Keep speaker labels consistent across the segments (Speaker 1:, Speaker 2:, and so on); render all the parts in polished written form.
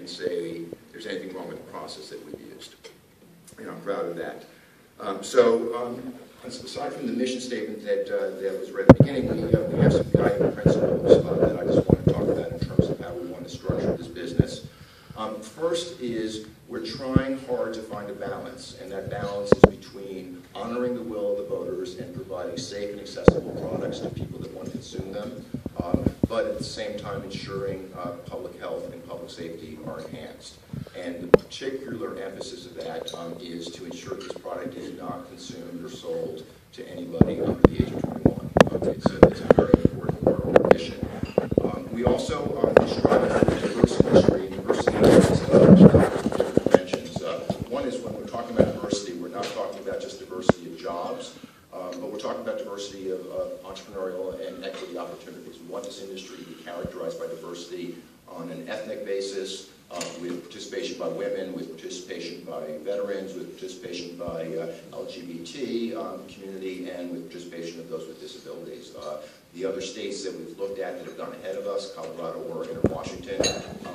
Speaker 1: and say there's anything wrong with the process that we've used. And I'm proud of that. Aside from the mission statement that was read at the beginning, we have some guiding principles that I just want to talk about in terms of how we want to structure this business. First is we're trying hard to find a balance, and that balance is between honoring the will of the voters and providing safe and accessible products to people that want to consume them, but at the same time ensuring public health and public safety are enhanced. And the particular emphasis of that is to ensure this product is not consumed or sold to anybody under the age of 21. It's a very important part of our mission. We also strive for a diverse industry, and diversity has different dimensions. One is when we're talking about diversity, we're not talking about just diversity of jobs, but we're talking about diversity of entrepreneurial and equity opportunities. We want this industry to be characterized by diversity on an ethnic basis, with participation by women, with participation by veterans, with participation by LGBT community, and with participation of those with disabilities. The other states that we've looked at that have gone ahead of us, Colorado, Oregon, and Washington,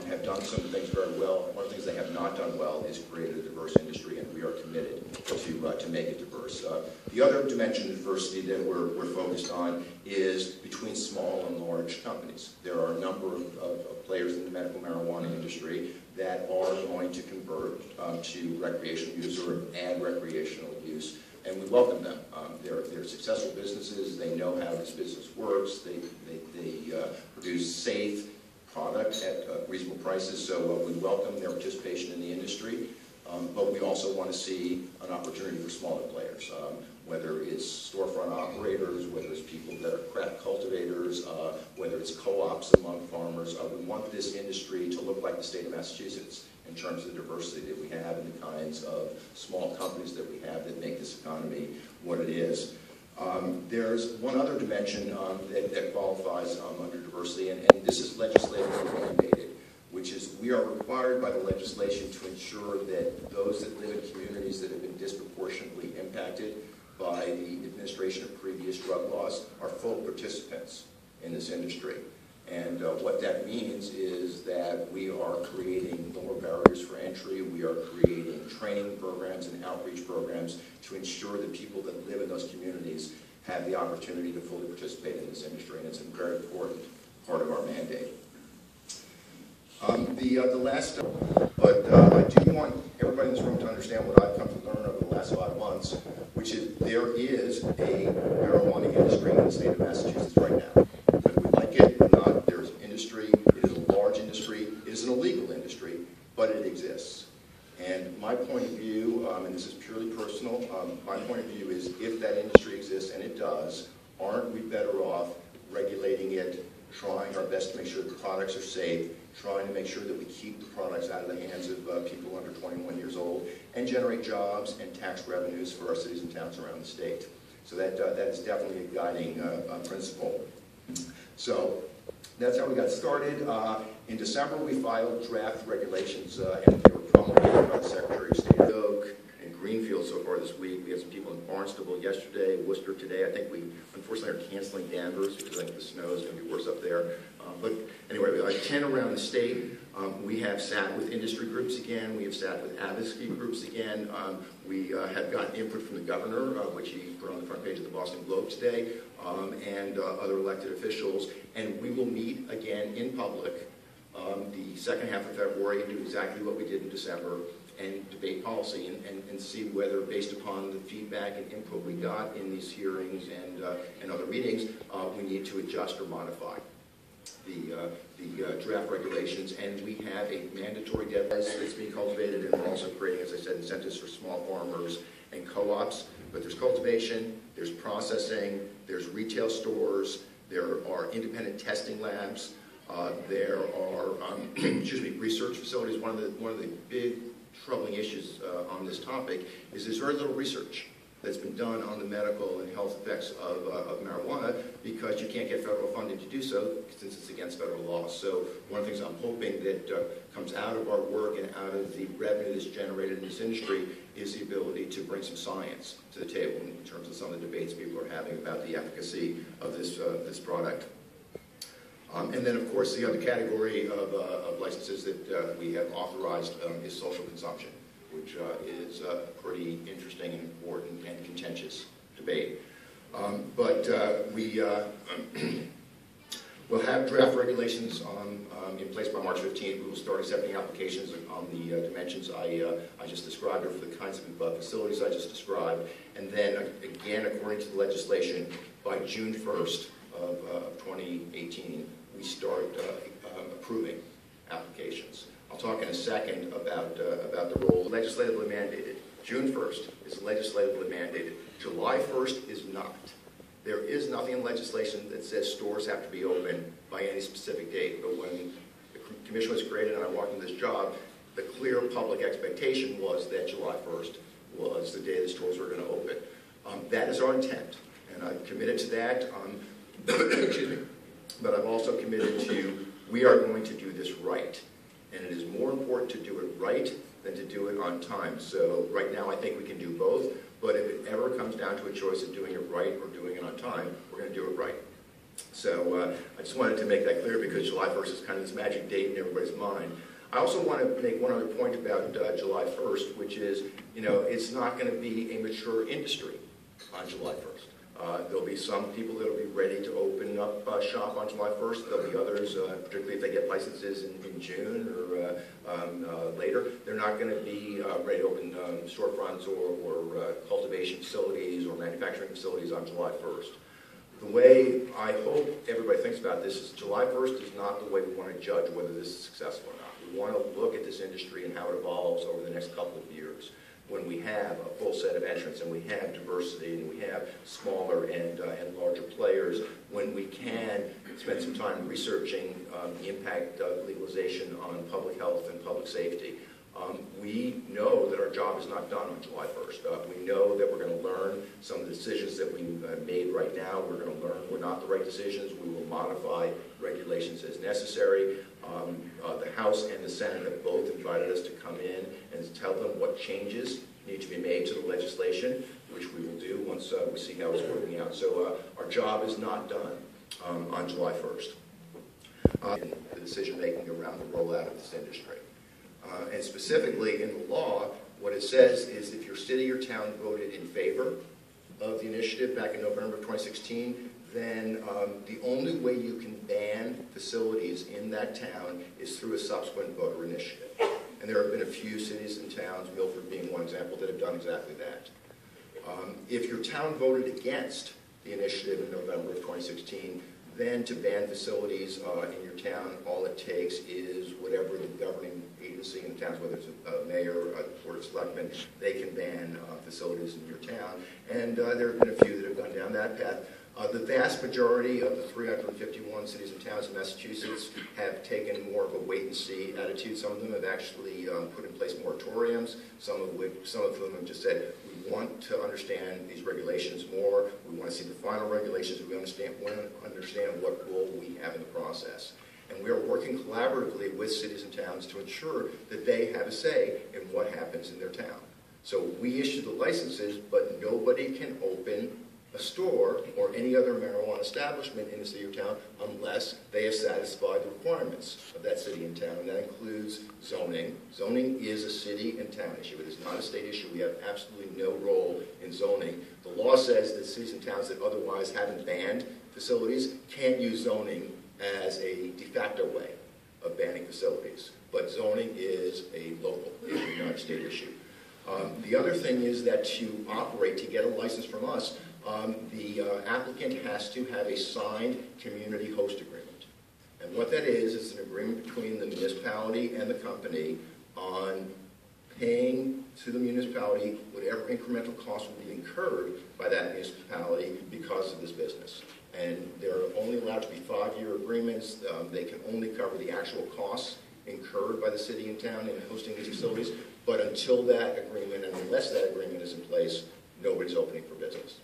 Speaker 1: have done some things very well. One of the things they have not done well is created a diverse industry, and we are committed to make it diverse. The other dimension of diversity that we're focused on is between small and large companies. There are a number of players in the medical marijuana industry that are going to convert to recreational use or add recreational use, and we welcome them. They're successful businesses. They know how this business works. They produce safe product at reasonable prices, so we welcome their participation in the industry. But we also want to see an opportunity for smaller players, whether it's storefront operators, whether it's people that are craft cultivators, whether it's co-ops among farmers. We want this industry to look like the state of Massachusetts in terms of the diversity that we have and the kinds of small companies that we have that make this economy what it is. There's one other dimension that qualifies under diversity, and this is legislatively mandated, which is we are required by the legislation to ensure that those that live in communities that have been disproportionately impacted by the administration of previous drug laws are full participants in this industry. And what that means is that we are creating lower barriers for entry. We are creating training programs and outreach programs to ensure that people that live in those communities have the opportunity to fully participate in this industry, and it's a very important part of our mandate. The last, but I do want everybody in this room to understand what I've come to learn over the last 5 months, which is there is a marijuana industry in the state of Massachusetts right now. Whether we like it or not, there's an industry. It is a large industry. It is an illegal industry, but it exists. And my point of view, and this is purely personal, my point of view is if that industry exists, and it does, aren't we better off regulating it, trying our best to make sure the products are safe, trying to make sure that we keep the products out of the hands of people under 21 years old, and generate jobs and tax revenues for our cities and towns around the state. So that is definitely a guiding principle. So that's how we got started. In December, we filed draft regulations, and they were promulgated by the Secretary of State of Oak and Greenfield so far this week. We had some people in Barnstable yesterday, Worcester today. I think we, unfortunately, are canceling Danvers because I think the snow is going to be worse up there. But anyway, we have 10 around the state. We have sat with industry groups again. We have sat with advocacy groups again. We have gotten input from the governor, which he put on the front page of the Boston Globe today, and other elected officials. And we will meet again in public the second half of February and do exactly what we did in December and debate policy and see whether, based upon the feedback and input we got in these hearings and other meetings, we need to adjust or modify the draft regulations. And we have a mandatory deadline that's being cultivated, and we're also creating, as I said, incentives for small farmers and co-ops. But there's cultivation, there's processing, there's retail stores, there are independent testing labs, there are research facilities. One of the big troubling issues on this topic is there's very little research that's been done on the medical and health effects of marijuana because you can't get federal funding to do so since it's against federal law. So one of the things I'm hoping that comes out of our work and out of the revenue that's generated in this industry is the ability to bring some science to the table in terms of some of the debates people are having about the efficacy of this product. And then, of course, the other category of licenses that we have authorized is social consumption, which is a pretty interesting and important and contentious debate. We'll have draft regulations in place by March 15th. We will start accepting applications on the dimensions I just described, or for the kinds of facilities I just described. And then, again, according to the legislation, by June 1st of 2018, we start approving applications. I'll talk in a second about the role legislatively mandated. June 1st is legislatively mandated. July 1st is not. There is nothing in legislation that says stores have to be open by any specific date. But when the commission was created and I walked into this job, the clear public expectation was that July 1st was the day the stores were going to open. That is our intent, and I've committed to that. Excuse me. But I've also committed to, we are going to do this right. And it is more important to do it right than to do it on time. So right now I think we can do both, but if it ever comes down to a choice of doing it right or doing it on time, we're going to do it right. So I just wanted to make that clear because July 1st is kind of this magic date in everybody's mind. I also want to make one other point about July 1st, which is, it's not going to be a mature industry on July 1st. There'll be some people that will be ready to open up shop on July 1st. There'll be others, particularly if they get licenses in June or later, they're not going to be ready to open storefronts or cultivation facilities or manufacturing facilities on July 1st. The way I hope everybody thinks about this is July 1st is not the way we want to judge whether this is successful or not. We want to look at this industry and how it evolves over the next couple of years, when we have a full set of entrants and we have diversity and we have smaller and larger players, when we can spend some time researching the impact of legalization on public health and public safety. We know that our job is not done on July 1st. We know that we're going to learn some of the decisions that we made right now. We're going to learn were not the right decisions. We will modify regulations as necessary. The House and the Senate have both invited us to come in and tell them what changes need to be made to the legislation, which we will do once we see how it's working out. So our job is not done on July 1st. In the decision-making around the rollout of this industry. And specifically in the law, what it says is if your city or town voted in favor of the initiative back in November of 2016, then the only way you can ban facilities in that town is through a subsequent voter initiative. And there have been a few cities and towns, Milford being one example, that have done exactly that. If your town voted against the initiative in November of 2016, then to ban facilities in your town, all it takes is whatever the governing agency in the towns, whether it's a mayor, a board of selectmen, they can ban facilities in your town. And there have been a few that have gone down that path. The vast majority of the 351 cities and towns in Massachusetts have taken more of a wait-and-see attitude. Some of them have actually put in place moratoriums. Some of them have just said, we want to understand these regulations more. We want to see the final regulations. We want to understand what role we have in the process. And we are working collaboratively with cities and towns to ensure that they have a say in what happens in their town. So we issue the licenses, but nobody can open a store or any other marijuana establishment in the city or town unless they have satisfied the requirements of that city and town. And that includes zoning. Zoning is a city and town issue. It is not a state issue. We have absolutely no role in zoning. The law says that cities and towns that otherwise haven't banned facilities can't use zoning as a de facto way of banning facilities. But zoning is a local issue, not a state issue. The other thing is that to operate, to get a license from us, the applicant has to have a signed community host agreement. And what that is an agreement between the municipality and the company on paying to the municipality whatever incremental costs will be incurred by that municipality because of this business. And they're only allowed to be 5-year agreements. They can only cover the actual costs incurred by the city and town in hosting these facilities. But until that agreement, and unless that agreement is in place, nobody's opening for business.